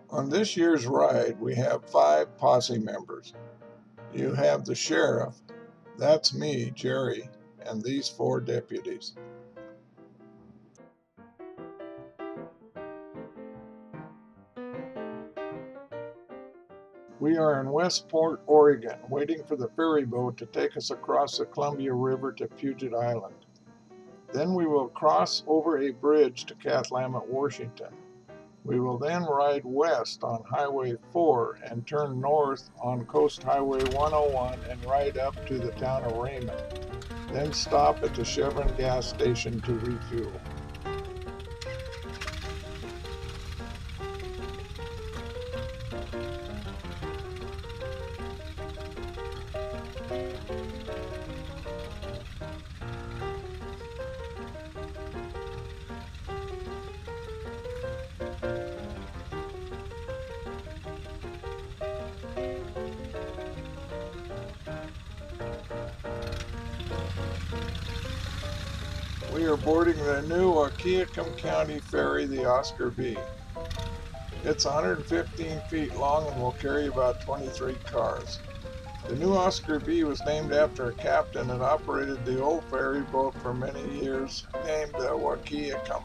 On this year's ride, we have 5 posse members. You have the sheriff, that's me, Jerry, and these 4 deputies. We are in Westport, Oregon, waiting for the ferry boat to take us across the Columbia River to Puget Island. Then we will cross over a bridge to Winthup-Washington. We will then ride west on Highway 4 and turn north on Coast Highway 101 and ride up to the town of Raymond. Then stop at the Chevron gas station to refuel. We are boarding the new Winthup County ferry, the Oscar B. It's 115 feet long and will carry about 23 cars. The new Oscar B was named after a captain that operated the old ferry boat for many years, named the Winthup.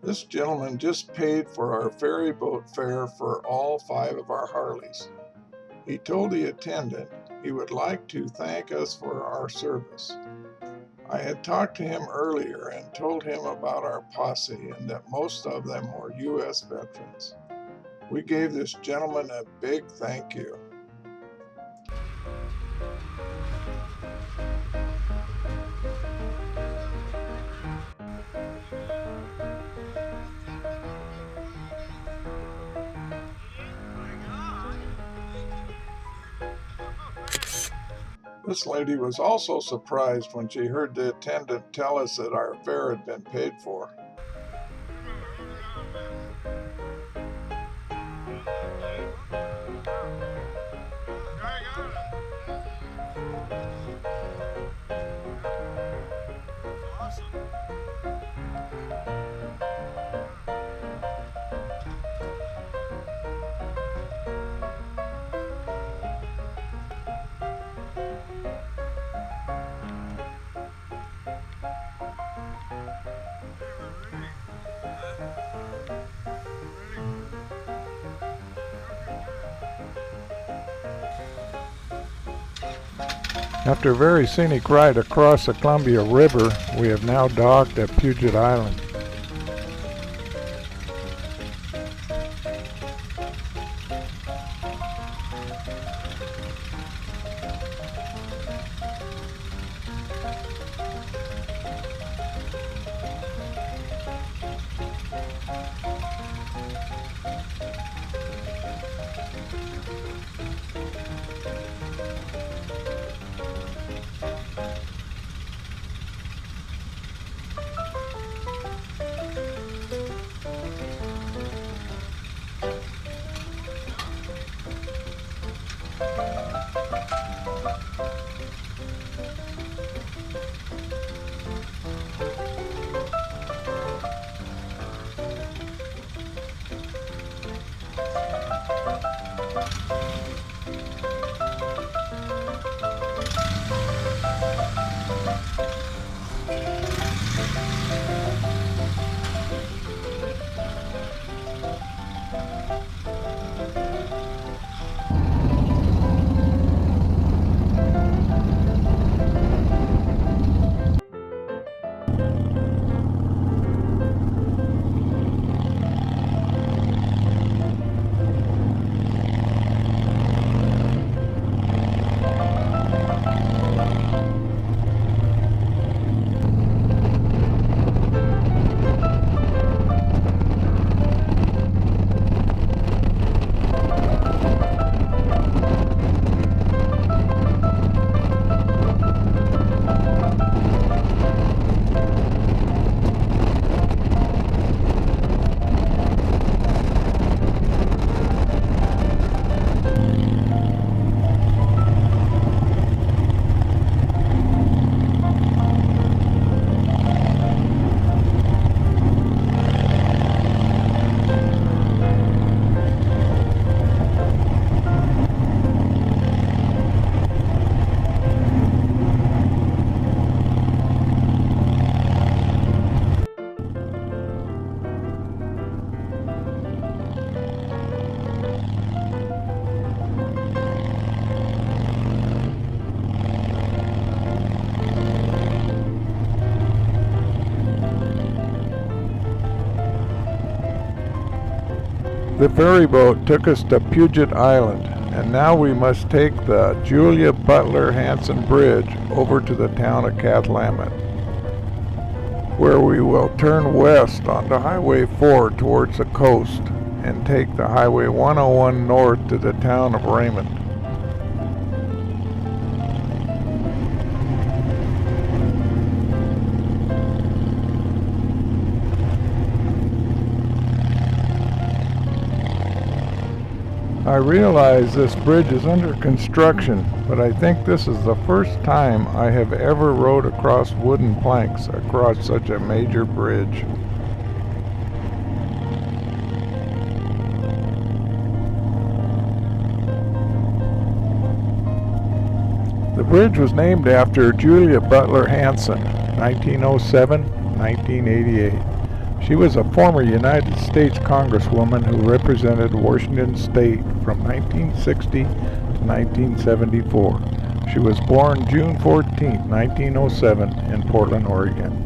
This gentleman just paid for our ferry boat fare for all 5 of our Harleys. He told the attendant he would like to thank us for our service. I had talked to him earlier and told him about our posse and that most of them were U.S. veterans. We gave this gentleman a big thank you. This lady was also surprised when she heard the attendant tell us that our fare had been paid for. After a very scenic ride across the Columbia River, we have now docked at Puget Island. The ferry boat took us to Puget Island, and now we must take the Julia Butler Hanson Bridge over to the town of Cathlamet, where we will turn west onto Highway 4 towards the coast and take the Highway 101 north to the town of Raymond. I realize this bridge is under construction, but I think this is the first time I have ever rode across wooden planks across such a major bridge. The bridge was named after Julia Butler Hanson, 1907-1988. She was a former United States Congresswoman who represented Washington State from 1960 to 1974. She was born June 14, 1907 in Portland, Oregon.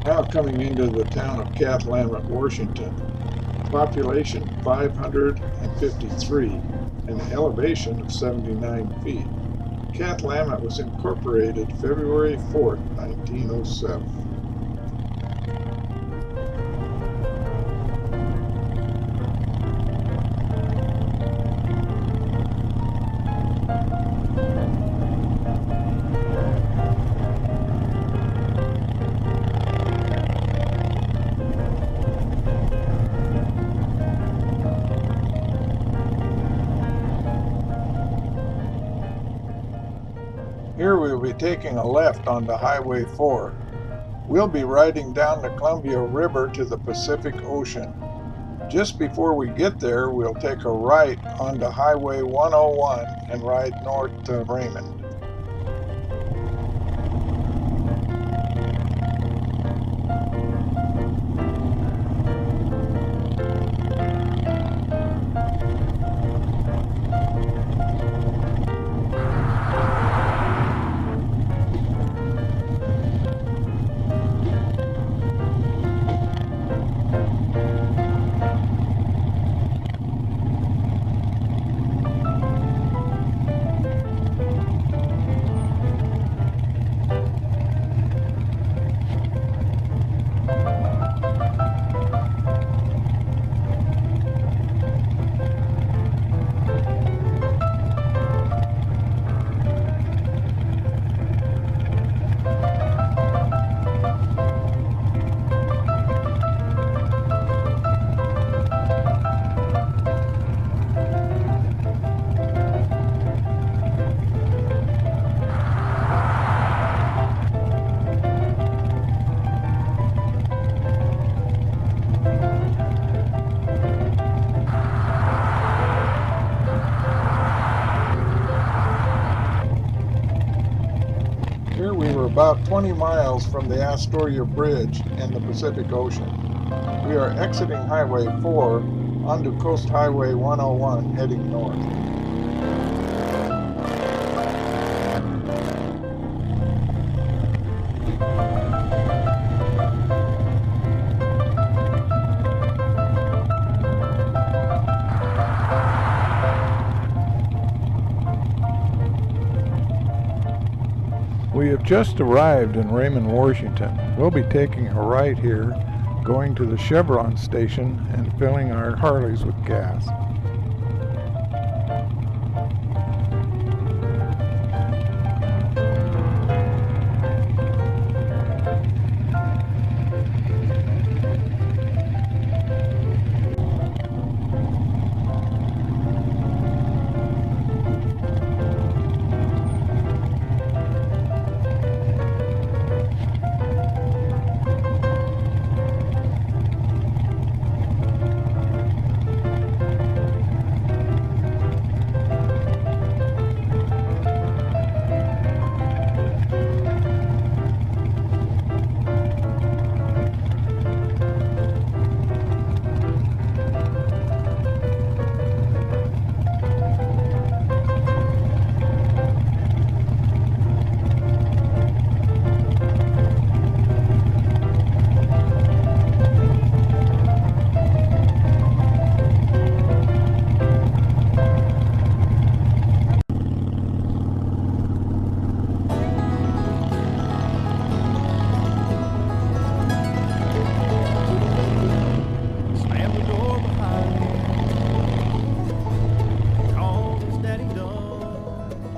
Now coming into the town of Cathlamet, Washington. Population 553 and an elevation of 79 feet. Cathlamet was incorporated February 4, 1907. Here we will be taking a left onto Highway 4. We'll be riding down the Columbia River to the Pacific Ocean. Just before we get there, we'll take a right onto Highway 101 and ride north to Raymond. Here we were about 20 miles from the Astoria Bridge and the Pacific Ocean. We are exiting Highway 4 onto Coast Highway 101 heading north. We have just arrived in Raymond, Washington. We'll be taking a right here, going to the Chevron station and filling our Harleys with gas.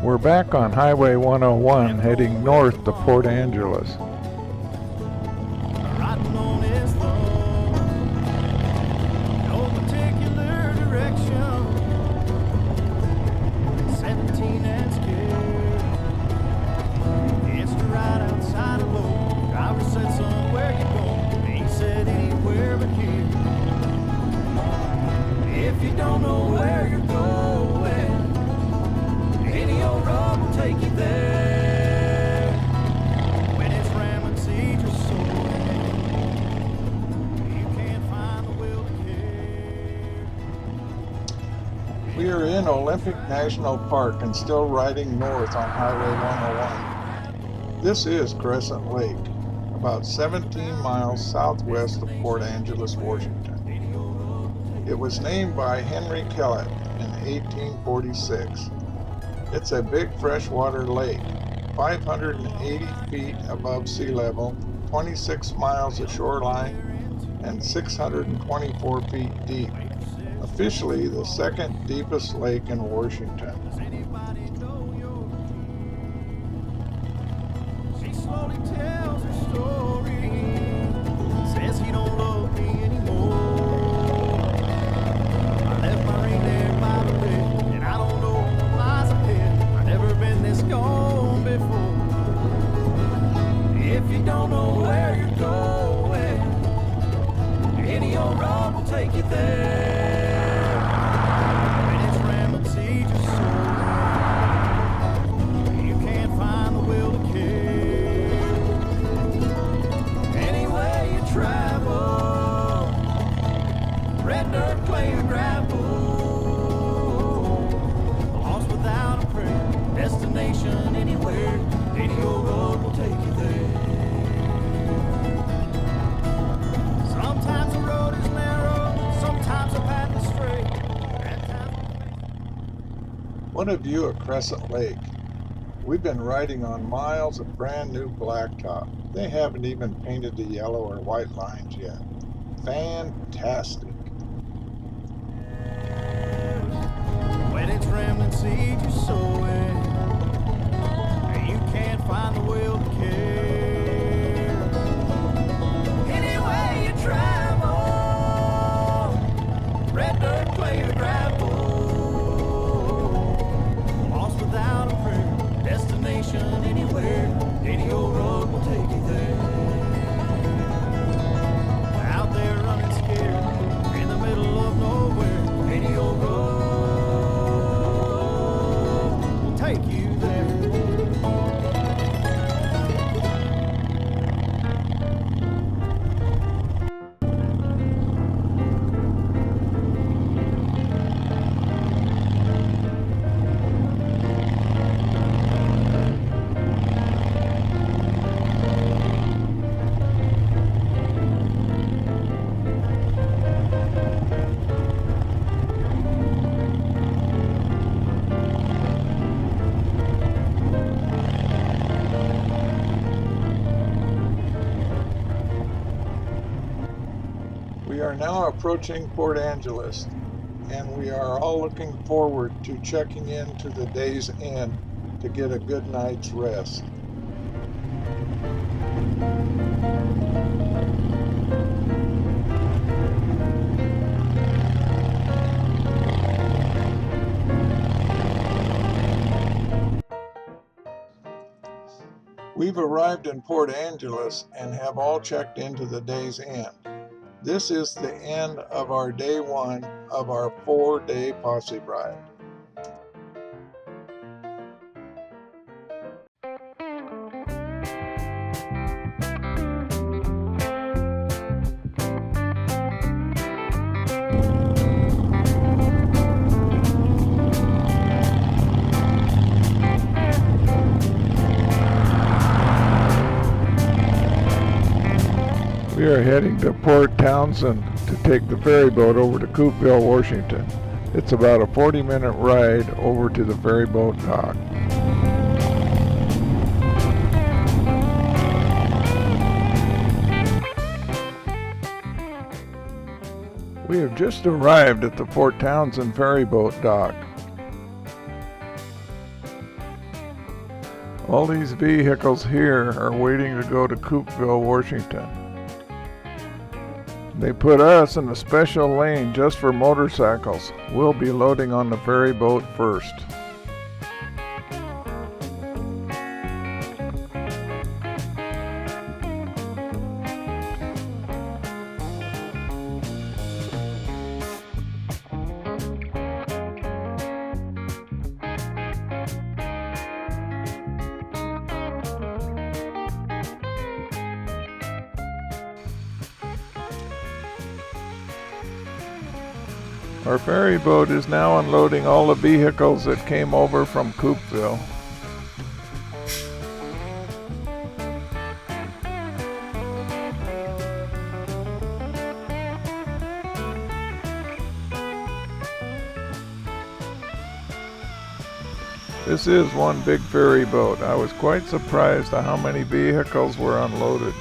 We're back on Highway 101 heading north to Port Angeles. Riding on his thumb, no particular direction. 17 and scared. It's to ride outside of low. Driver said, son, where you going? He said, anywhere but here. If you don't know where you're going, any old road will take you there. When it's ramming seeds your soul, you can't find the will to care. We are in Olympic National Park and still riding north on Highway 101. This is Crescent Lake, about 17 miles southwest of Port Angeles, Washington. It was named by Henry Kellett in 1846. It's a big freshwater lake, 580 feet above sea level, 26 miles of shoreline, and 624 feet deep. Officially the second deepest lake in Washington. She slowly tells her story, says he don't love me anymore. I left my ring there by the bed, and I don't know what lies ahead. I've never been this gone before. If you don't know where you're going, any old road will take you there. When it's ramming seeds your soul, you can't find the will to care. Any way you travel, red dirt, clay, or gravel, lost without a prayer, destination anywhere, any old road will take you there. Sometimes the road is narrow, sometimes the path is straight. At times What a view of Crescent Lake. We've been riding on miles of brand new blacktop. They haven't even painted the yellow or white lines yet. Fantastic. when it's remnant seeds you're sowing, you can't find the will to care. Any way you travel, red dirt, clay, or gravel, lost without a prayer, destination anywhere, any old road will take you there. Out there running scared, in the middle of nowhere, any old road will take you there. We are now approaching Port Angeles, and we are all looking forward to checking into the day's inn to get a good night's rest. We've arrived in Port Angeles and have all checked into the day's inn. This is the end of our day one of our 4-day posse ride. We are heading to Port Townsend to take the ferry boat over to Coupeville, Washington. It's about a 40-minute ride over to the ferry boat dock. We have just arrived at the Port Townsend ferry boat dock. All these vehicles here are waiting to go to Coopville, Washington. They put us in a special lane just for motorcycles. We'll be loading on the ferry boat first. Our ferry boat is now unloading all the vehicles that came over from Coopville. This is one big ferry boat. I was quite surprised at how many vehicles were unloaded.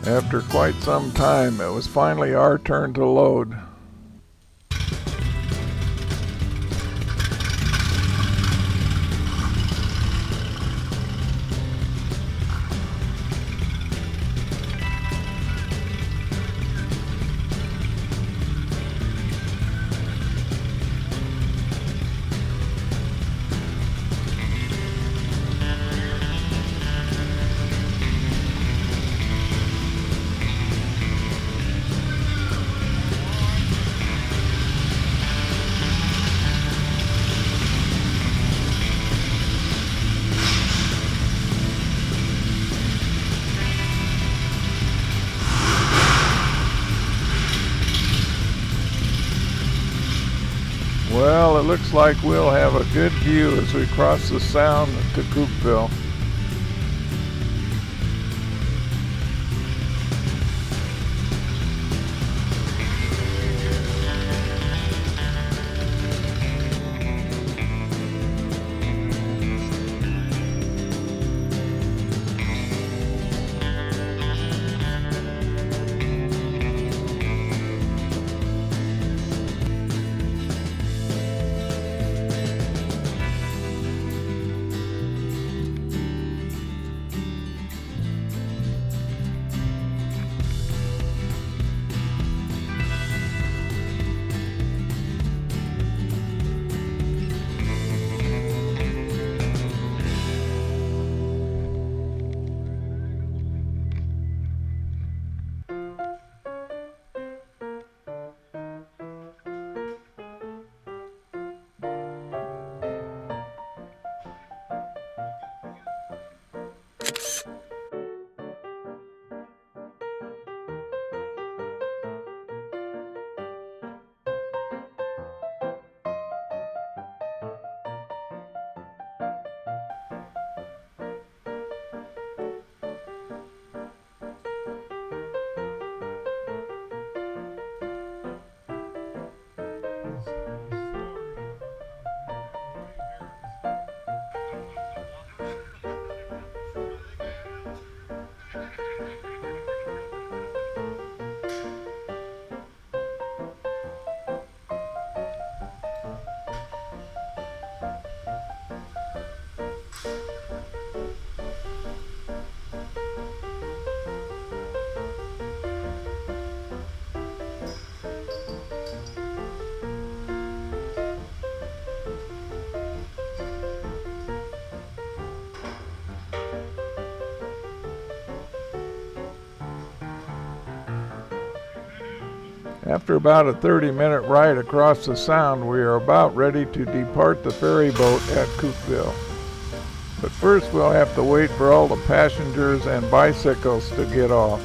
After quite some time, it was finally our turn to load. Well, it looks like we'll have a good view as we cross the Sound to Coopville. After about a 30-minute ride across the Sound, we are about ready to depart the ferry boat at Cookville. But first we'll have to wait for all the passengers and bicycles to get off.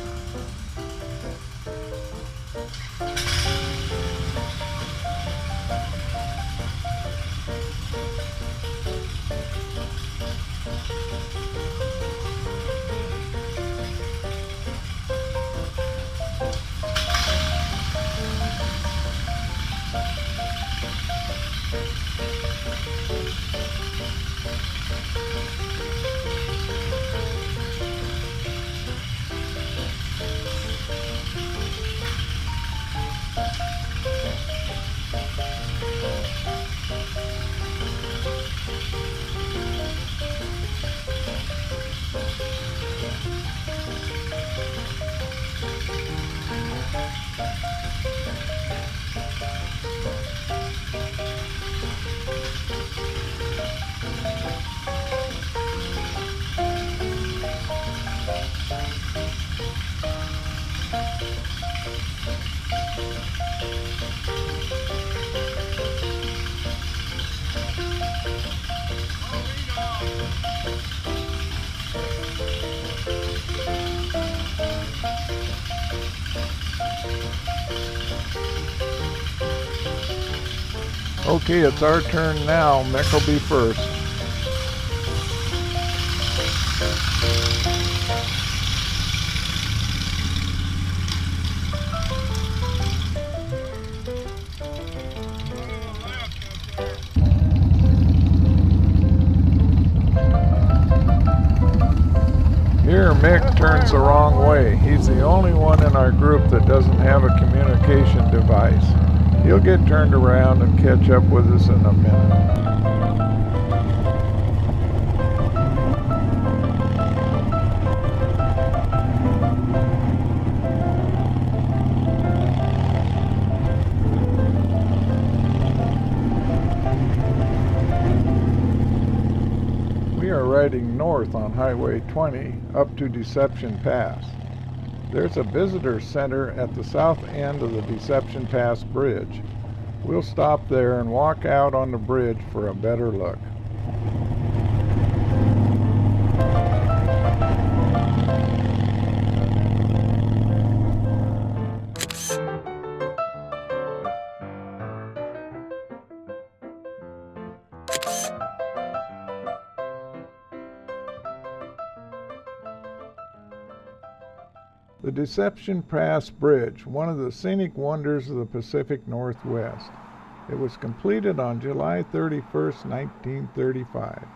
Okay, it's our turn now. Mick will be first. Here, Mick turns the wrong way. He's the only one in our group that doesn't have a communication device. He'll get turned around and catch up with us in a minute. We are riding north on Highway 20 up to Deception Pass. There's a visitor center at the south end of the Deception Pass Bridge. We'll stop there and walk out on the bridge for a better look. The Deception Pass Bridge, one of the scenic wonders of the Pacific Northwest. It was completed on July 31st, 1935.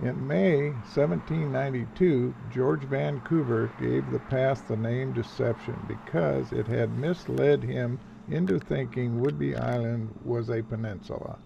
In May 1792, George Vancouver gave the pass the name Deception because it had misled him into thinking Whidbey Island was a peninsula.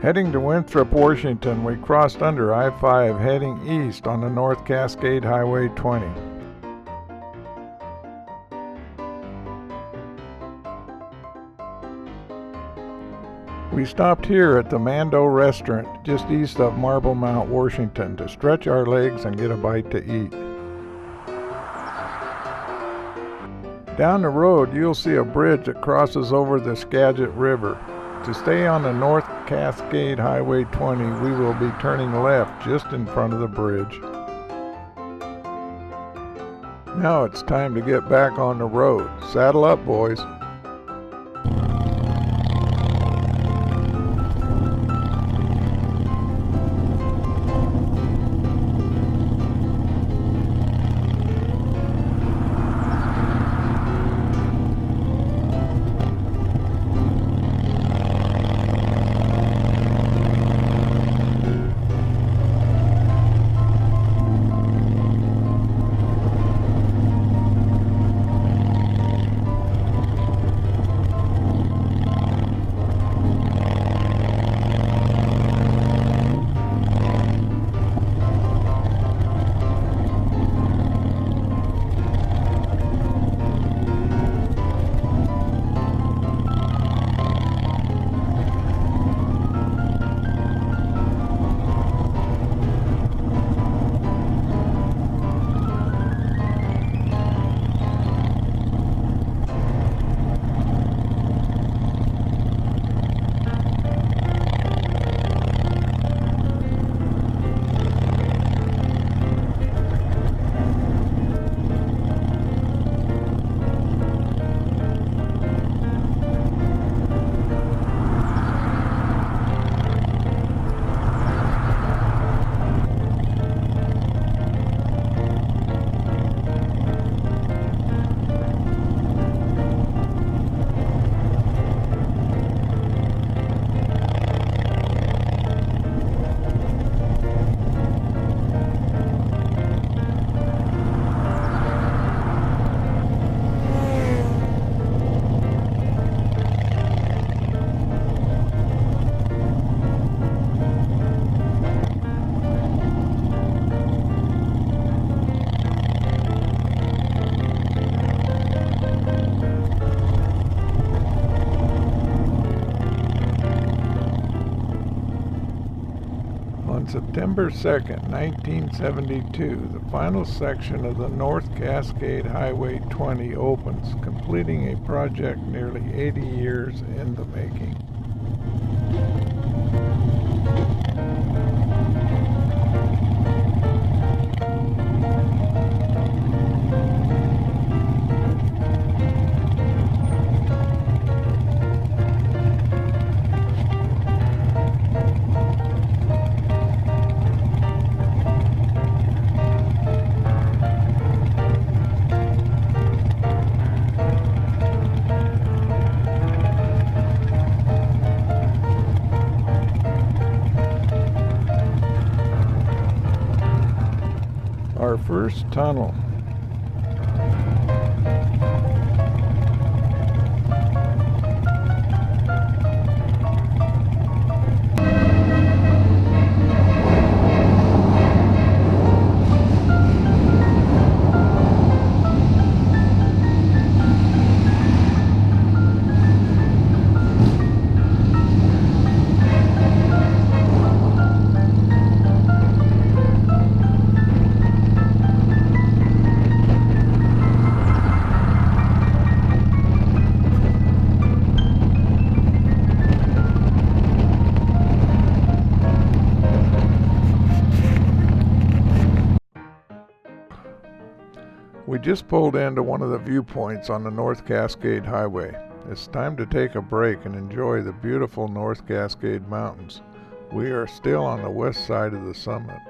Heading to Winthup-Washington, we crossed under I-5 heading east on the North Cascade Highway 20. We stopped here at the Mando restaurant just east of Marble Mount, Washington to stretch our legs and get a bite to eat. Down the road, you'll see a bridge that crosses over the Skagit River. To stay on the North Cascade Highway 20, we will be turning left just in front of the bridge. Now it's time to get back on the road. Saddle up, boys. On September 2nd, 1972, the final section of the North Cascade Highway 20 opens, completing a project nearly 80 years in the making. Our first tunnel. We just pulled into one of the viewpoints on the North Cascade Highway. It's time to take a break and enjoy the beautiful North Cascade Mountains. We are still on the west side of the summit.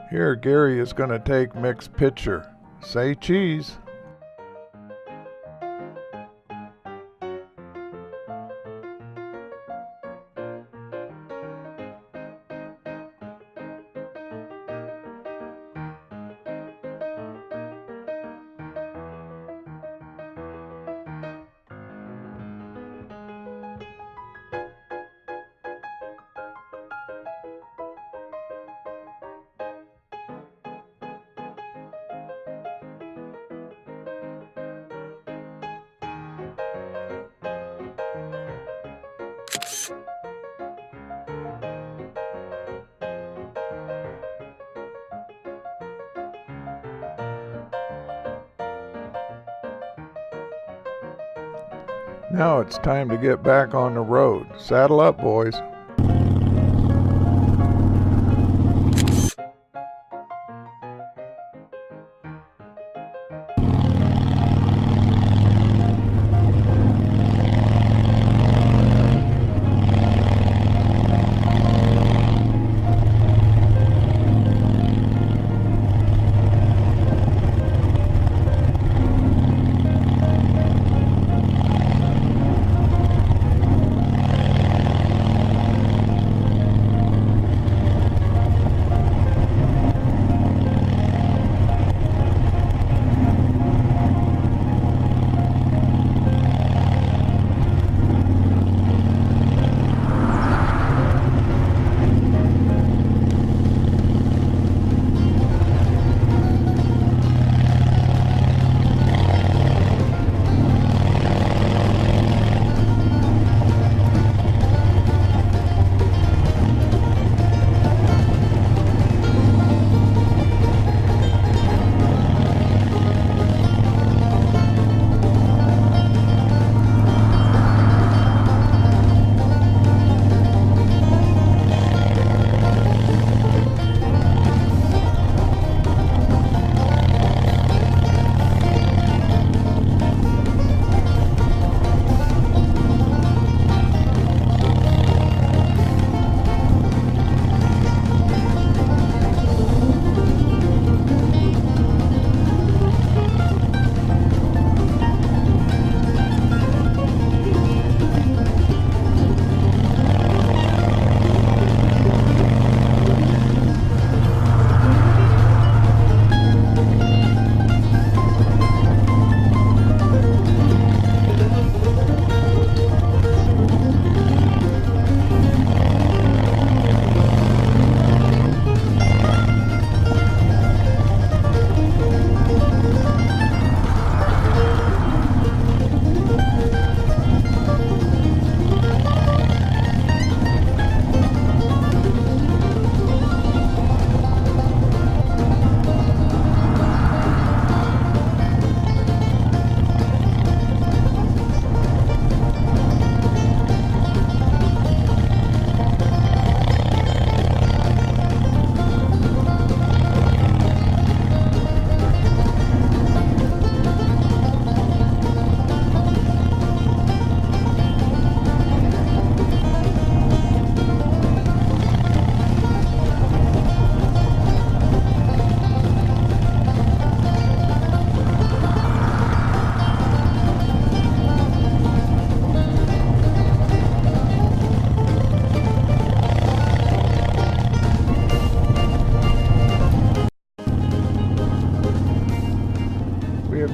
Here, Gary is going to take Mick's picture. Say cheese. Now it's time to get back on the road. Saddle up, boys.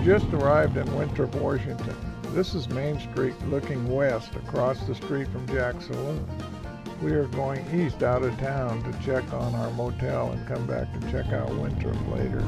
just arrived in Winthup-Washington. This is Main Street looking west across the street from Jack's Saloon. We are going east out of town to check on our motel and come back to check out Winthrop later.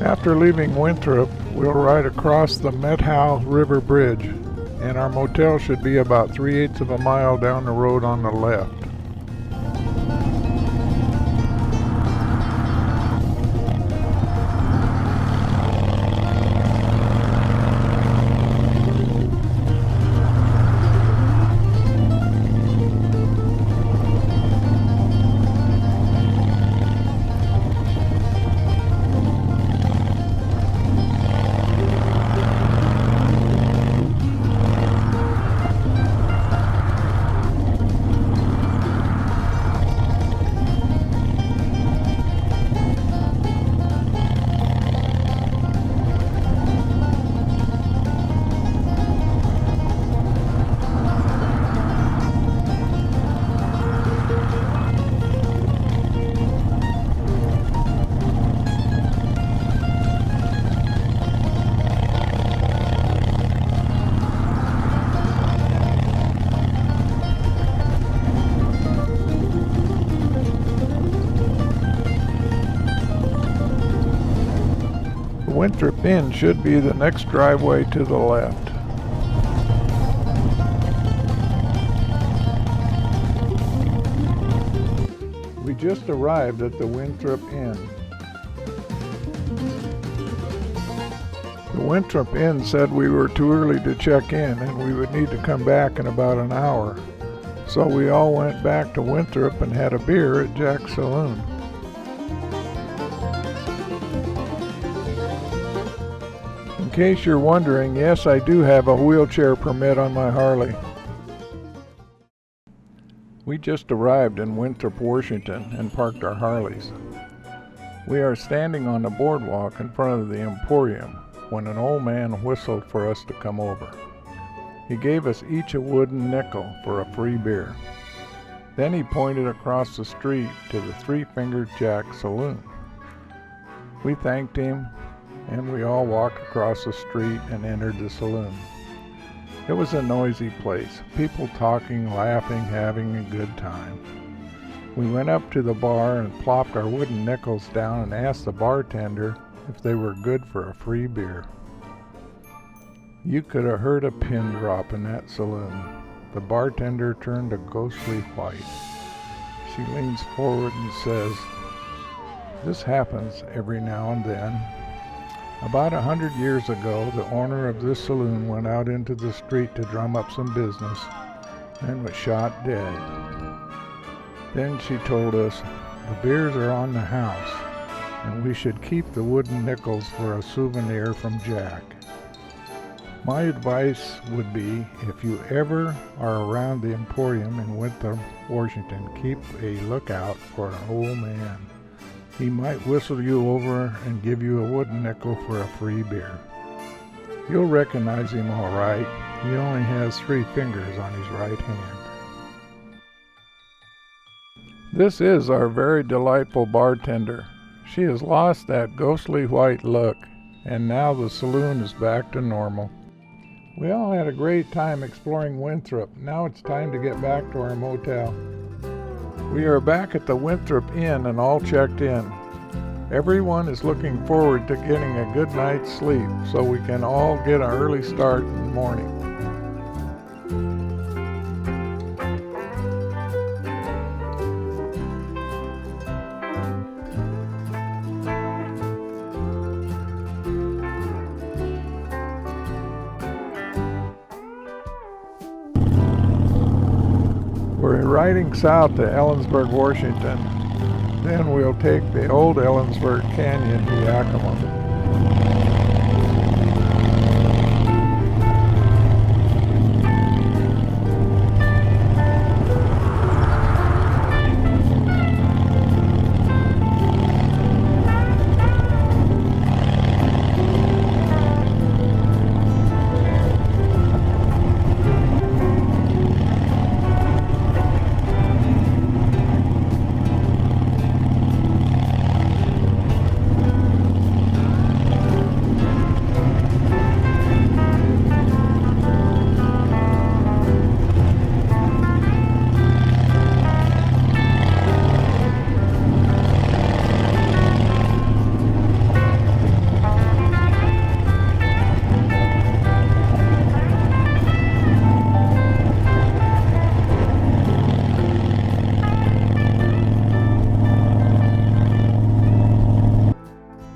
After leaving Winthrop, we'll ride across the Methow River Bridge, and our motel should be about 3/8 of a mile down the road on the left. Winthrop Inn should be the next driveway to the left. We just arrived at the Winthrop Inn. The Winthrop Inn said we were too early to check in and we would need to come back in about an hour. So we all went back to Winthrop and had a beer at Jack's Saloon. In case you're wondering, yes, I do have a wheelchair permit on my Harley. We just arrived in Winthup-Washington and parked our Harleys. We are standing on the boardwalk in front of the Emporium when an old man whistled for us to come over. He gave us each a wooden nickel for a free beer. Then he pointed across the street to the Three-Fingered Jack Saloon. We thanked him, and we all walked across the street and entered the saloon. It was a noisy place, people talking, laughing, having a good time. We went up to the bar and plopped our wooden nickels down and asked the bartender if they were good for a free beer. You could have heard a pin drop in that saloon. The bartender turned a ghostly white. She leans forward and says, "This happens every now and then. About 100 years ago, the owner of this saloon went out into the street to drum up some business and was shot dead." Then she told us, "The beers are on the house, and we should keep the wooden nickels for a souvenir from Jack." My advice would be, if you ever are around the Emporium in Winthup-Washington, keep a lookout for an old man. He might whistle you over and give you a wooden nickel for a free beer. You'll recognize him all right. He only has 3 fingers on his right hand. This is our very delightful bartender. She has lost that ghostly white look, and now the saloon is back to normal. We all had a great time exploring Winthrop. Now it's time to get back to our motel. We are back at the Winthrop Inn and all checked in. Everyone is looking forward to getting a good night's sleep so we can all get an early start in the morning. We're riding south to Washington. Then we'll take the old Ellensburg Canyon to Yakima.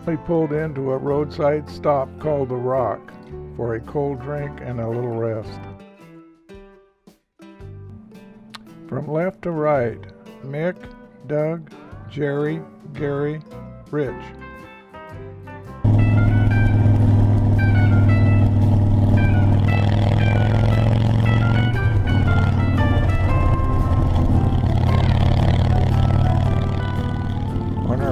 We pulled into a roadside stop called The Rock for a cold drink and a little rest. From left to right, Mick, Doug, Jerry, Gary, Rich.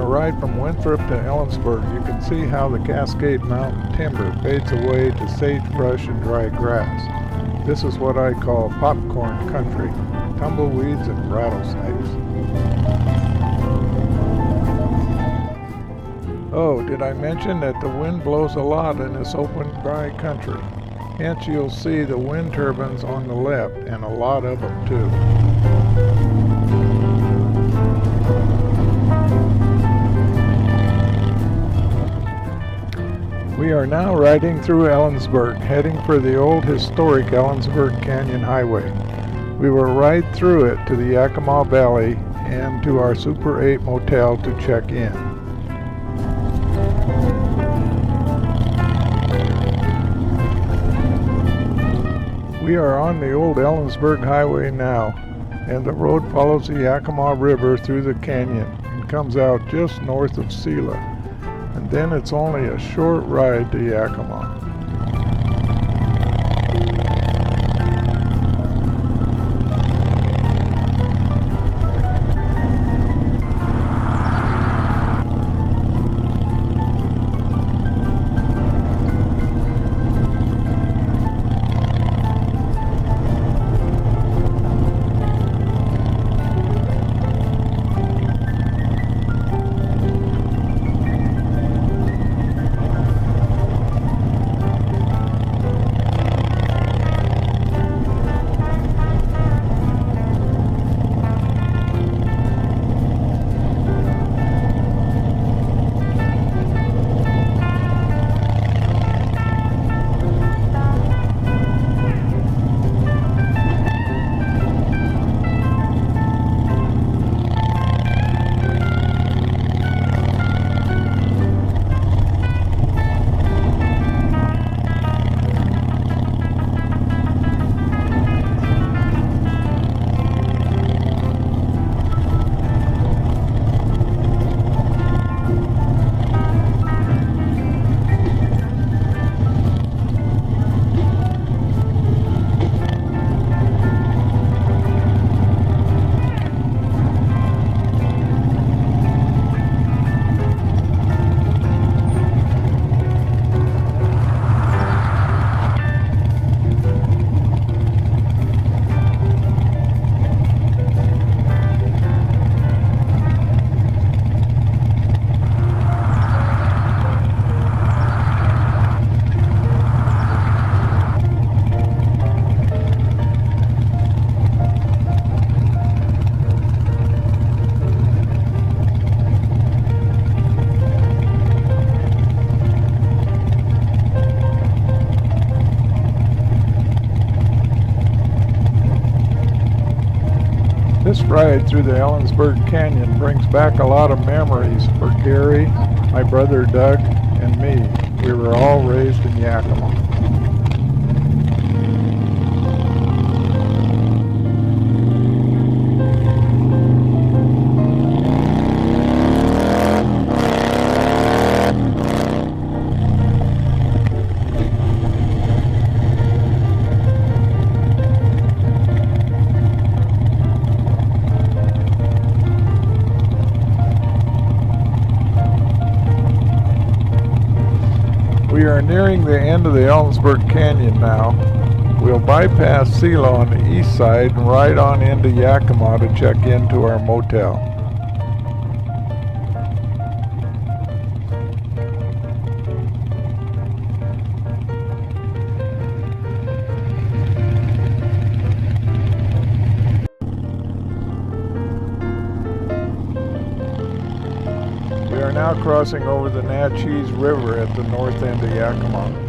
Ride from Winthrop to Ellensburg, you can see how the Cascade Mountain timber fades away to sagebrush and dry grass. This is what I call popcorn country, tumbleweeds and rattlesnakes. Oh, did I mention that the wind blows a lot in this open, dry country? Hence you'll see the wind turbines on the left, and a lot of them too. We are now riding through Ellensburg, heading for the old historic Ellensburg Canyon Highway. We will ride through it to the Yakima Valley and to our Super 8 motel to check in. We are on the old Ellensburg Highway now, and the road follows the Yakima River through the canyon and comes out just north of Selah. And then it's only a short ride to Yakima. This ride through the Ellensburg Canyon brings back a lot of memories for Gary, my brother Doug, and me. We were all raised in Yakima. We are nearing the end of the Ellensburg Canyon now. We'll bypass Silo on the east side and ride on into Yakima to check into our motel. We are now crossing over the Natchez River at the north end of Yakima.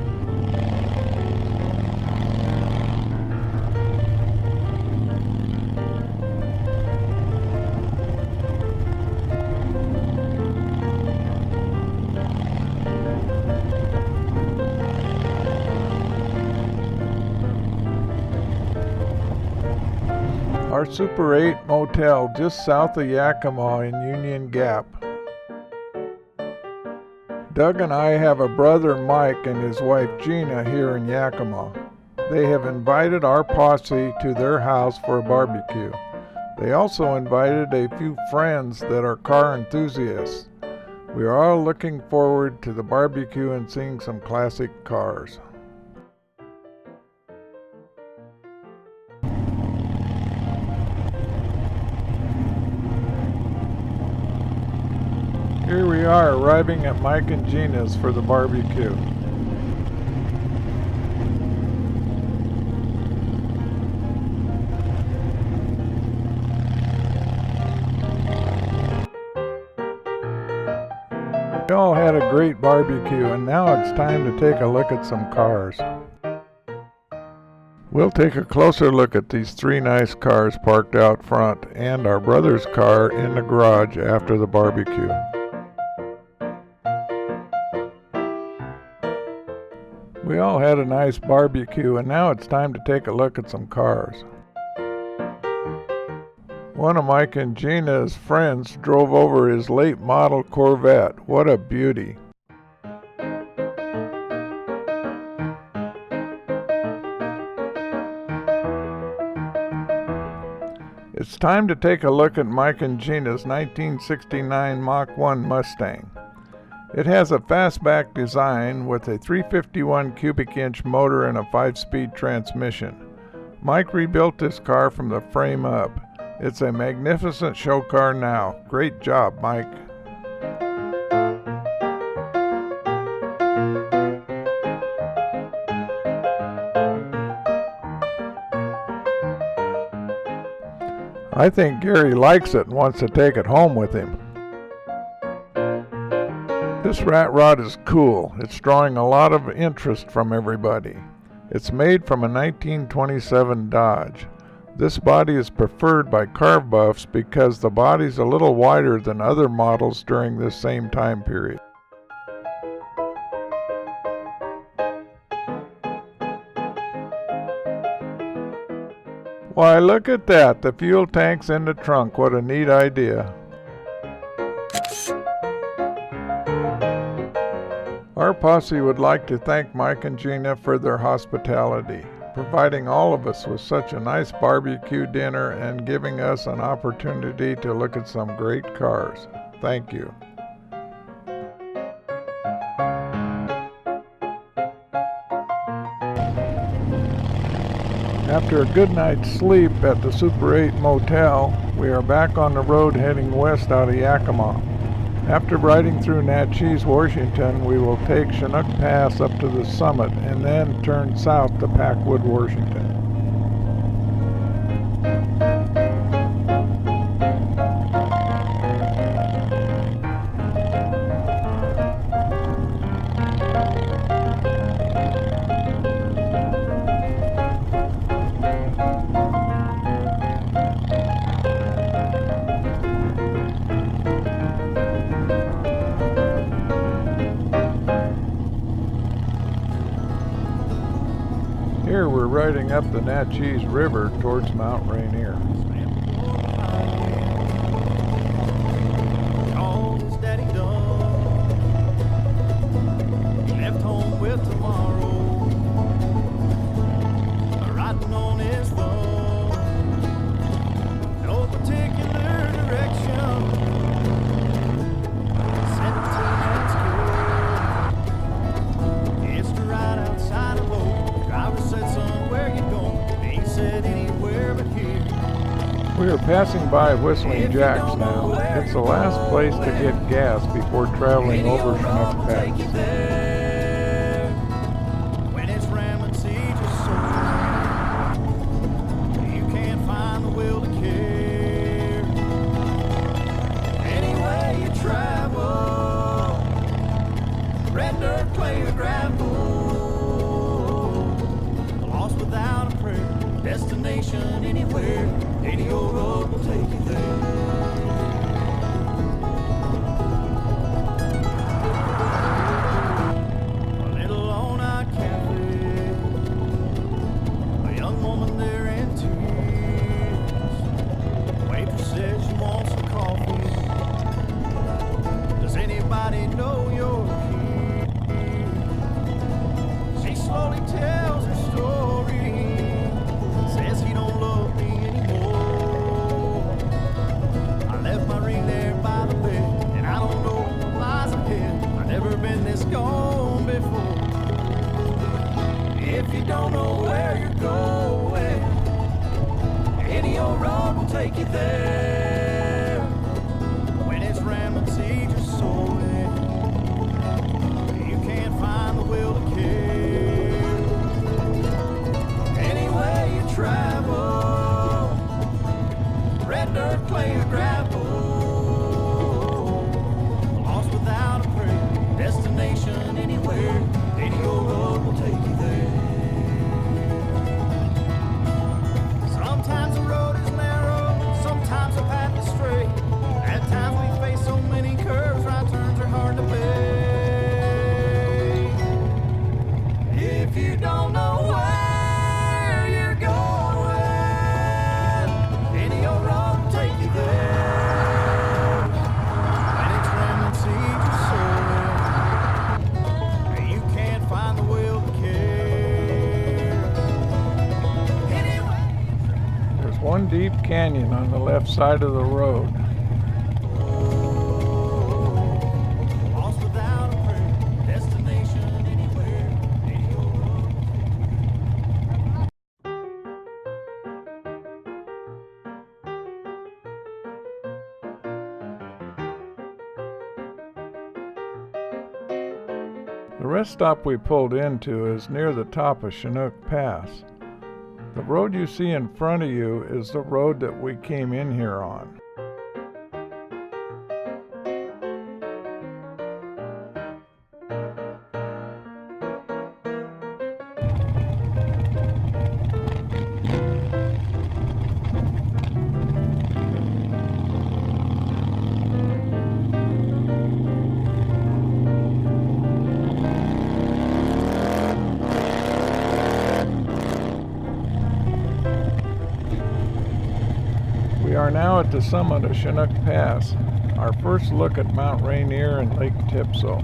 Our Super 8 motel just south of Yakima in Union Gap. Doug and I have a brother Mike and his wife Gina here in Yakima. They have invited our posse to their house for a barbecue. They also invited a few friends that are car enthusiasts. We are all looking forward to the barbecue and seeing some classic cars. Here we are arriving at Mike and Gina's for the barbecue. We all had a great barbecue, and now it's time to take a look at some cars. We'll take a closer look at these three nice cars parked out front and our brother's car in the garage after the barbecue. We all had a nice barbecue, and now it's time to take a look at some cars. One of Mike and Gina's friends drove over his late model Corvette. What a beauty. It's time to take a look at Mike and Gina's 1969 Mach 1 Mustang. It has a fastback design with a 351 cubic inch motor and a 5-speed transmission. Mike rebuilt this car from the frame up. It's a magnificent show car now. Great job, Mike. I think Gary likes it and wants to take it home with him. This rat rod is cool. It's drawing a lot of interest from everybody. It's made from a 1927 Dodge. This body is preferred by car buffs because the body's a little wider than other models during this same time period. Why, look at that, the fuel tank's in the trunk. What a neat idea. Our posse would like to thank Mike and Gina for their hospitality, providing all of us with such a nice barbecue dinner and giving us an opportunity to look at some great cars. Thank you. After a good night's sleep at the Super 8 motel, we are back on the road heading west out of Yakima. After riding through Natchez, Washington, we will take Chinook Pass up to the summit and then turn south to Packwood, Washington. here we're riding up the Natchez River towards Mount Rainier. All his daddy done. He left home with tomorrow, riding on his thumb. No particular direction. 17 and school. It's to ride outside a boat. Driver said, son, where you going? He said, anywhere but here. We are passing by Whistling Jack's now. It's the last place to get gas before traveling over Chinook Pass. When it's rambling seas or so, you can't find the will to care. Anyway you travel, red dirt, clay or gravel, lost without a prayer, destination anywhere, any old road will take you there. A little all-night cafe, a young woman there in tears. The waitress says she wants some coffee. Does anybody know you're here? She slowly tells her story, says he don't love me anymore. I left my ring there by the bed, and I don't know what lies ahead. I've never been this gone before. If you don't know where you're going, any old road will take you there. When it's rambling seas or soaring, you can't find the will to care. Anyway you travel, red dirt, clay or gravel, lost without a prayer, destination anywhere, any old road will take you there. Sometimes the road is narrow, sometimes the path is straight. At times we face so many curves, right turns are hard to make. If you don't know where you're going, any old road will take you there. When it's rambling seas or soaring, you can't find the will to care. Anyway. There's one deep canyon on the left side of the road. Lost without a prayer, destination anywhere, any old road. The rest stop we pulled into is near the top of Chinook Pass. The road you see in front of you is the road that we came in here on. We are now at the summit of Chinook Pass, our first look at Mount Rainier and Lake Tipso.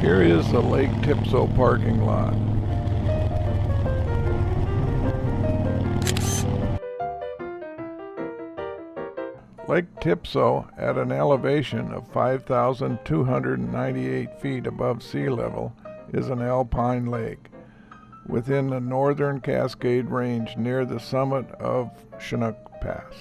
Here is the Lake Tipso parking lot. Lake Tipso, at an elevation of 5,298 feet above sea level, is an alpine lake within the northern Cascade Range near the summit of Chinook Pass.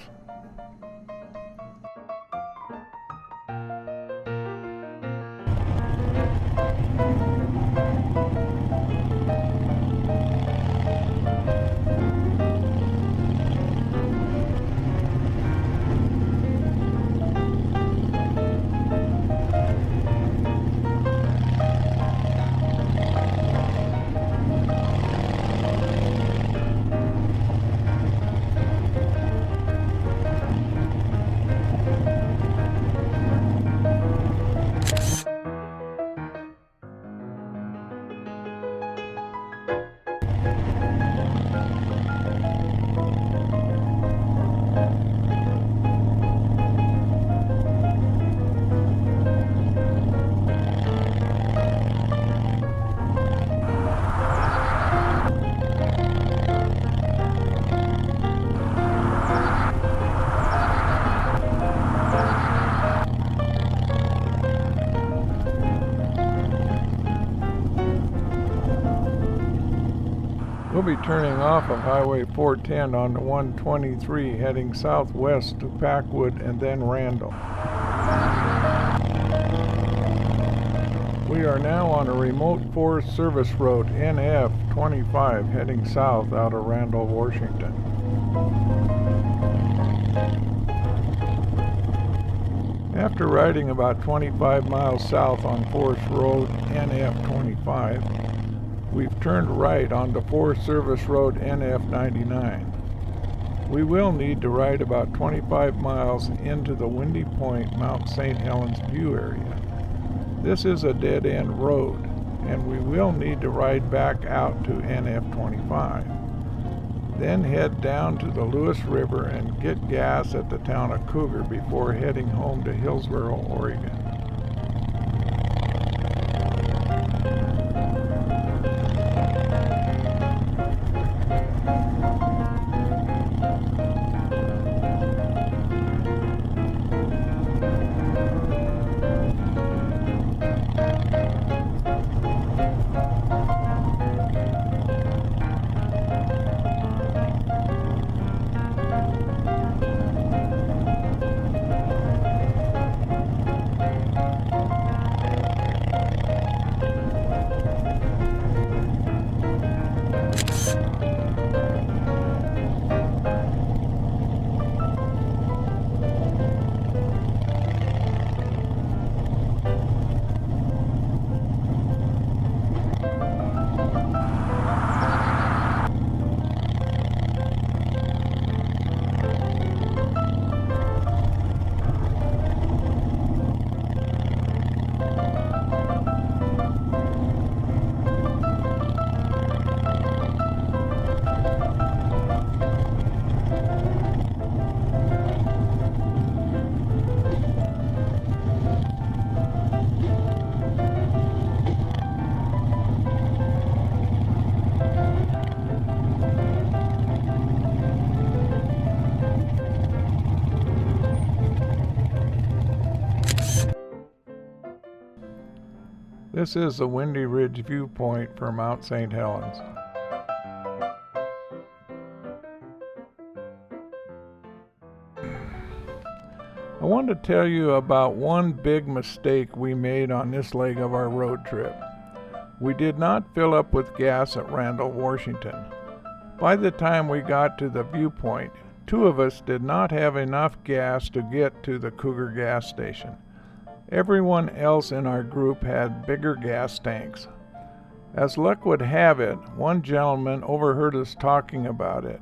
We'll be turning off of Highway 410 onto 123 heading southwest to Packwood and then Randall. We are now on a remote Forest Service road NF 25 heading south out of Randall, Washington. After riding about 25 miles south on Forest Road NF 25, we've turned right onto Forest Service Road NF 99. We will need to ride about 25 miles into the Windy Point, Mount St. Helens View area. This is a dead-end road, and we will need to ride back out to NF 25. Then head down to the Lewis River and get gas at the town of Cougar before heading home to Hillsboro, Oregon. This is the Windy Ridge viewpoint for Mount St. Helens. I want to tell you about one big mistake we made on this leg of our road trip. We did not fill up with gas at Randall, Washington. By the time we got to the viewpoint, two of us did not have enough gas to get to the Cougar gas station. Everyone else in our group had bigger gas tanks. As luck would have it, one gentleman overheard us talking about it.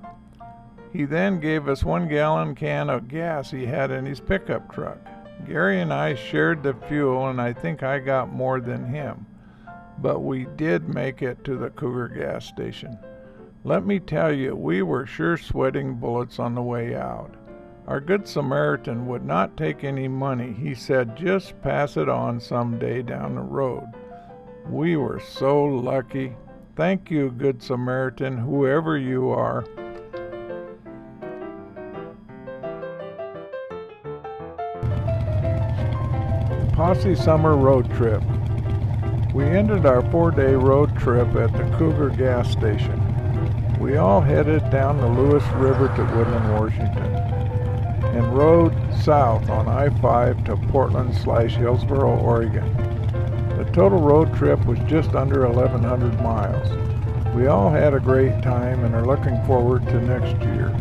He then gave us 1-gallon can of gas he had in his pickup truck. Gary and I shared the fuel, and I think I got more than him. But we did make it to the Cougar gas station. Let me tell you, we were sure sweating bullets on the way out. Our good Samaritan would not take any money. He said, just pass it on someday down the road. We were so lucky. Thank you, Good Samaritan, whoever you are. Posse Summer Road Trip. We ended our 4-day road trip at the Cougar gas station. We all headed down the Lewis River to Woodland, Washington, and rode south on I-5 to Portland/Hillsboro, Oregon. The total road trip was just under 1,100 miles. We all had a great time and are looking forward to next year.